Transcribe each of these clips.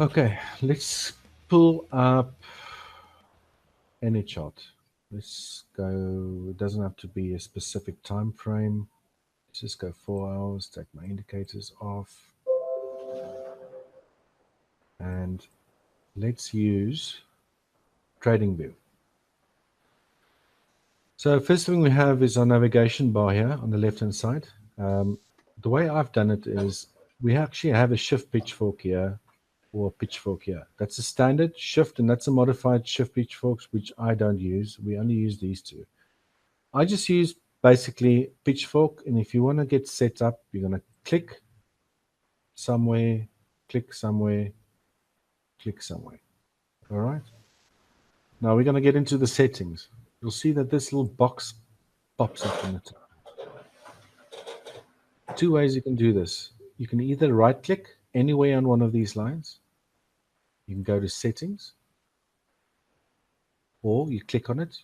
Okay, let's pull up any chart. Let's go, it doesn't have to be a specific time frame. Let's just go 4 hours, take my indicators off. And let's use Tradingview. So first thing we have is our navigation bar here on the left-hand side. The way I've done it is we actually have a shift pitchfork here or pitchfork here. That's a standard shift, and that's a modified shift pitchforks, which I don't use. We only use these two. I just use basically pitchfork, and if you want to get set up, you're going to click somewhere, click somewhere, click somewhere. All right. Now we're going to get into the settings. You'll see that this little box pops up in the top. Two ways you can do this. You can either right click anywhere on one of these lines. You can go to settings, or you click on it.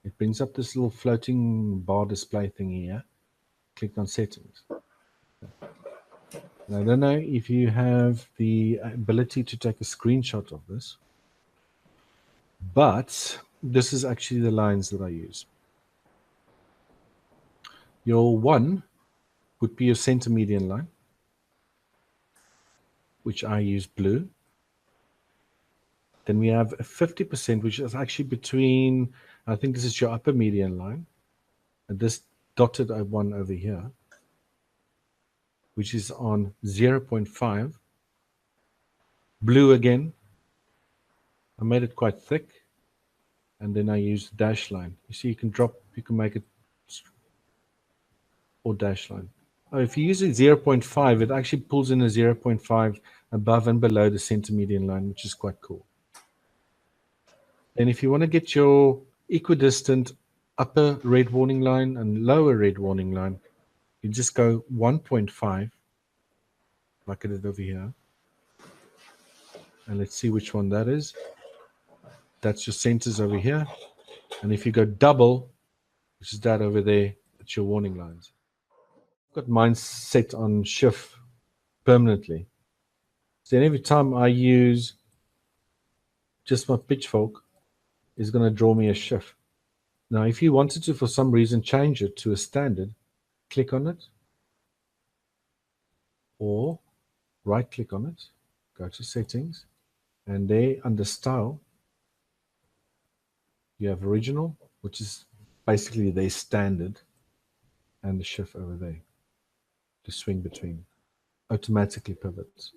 It brings up this little floating bar display thing here. Click on settings. Now, I don't know if you have the ability to take a screenshot of this, but this is actually the lines that I use. Your 1 would be your center median line, which I use blue. Then we have a 50%, which is actually between, I think this is your upper median line, and this dotted one over here, which is on 0.5. Blue again. I made it quite thick, and then I use the dash line. You see, you can make it or dash line. Oh, if you use a 0.5, it actually pulls in a 0.5 above and below the center median line, which is quite cool. Then if you want to get your equidistant upper red warning line and lower red warning line, you just go 1.5, like I did over here. And let's see which one that is. That's your centers over here. And if you go double, which is that over there, it's your warning lines. I've got mine set on shift permanently. So every time I use just my pitchfork, is going to draw me a shift. Now, if you wanted to, for some reason, change it to a standard, click on it, or right-click on it, go to settings, and there under style, you have original, which is basically their standard, and the shift over there to swing between. Automatically pivots.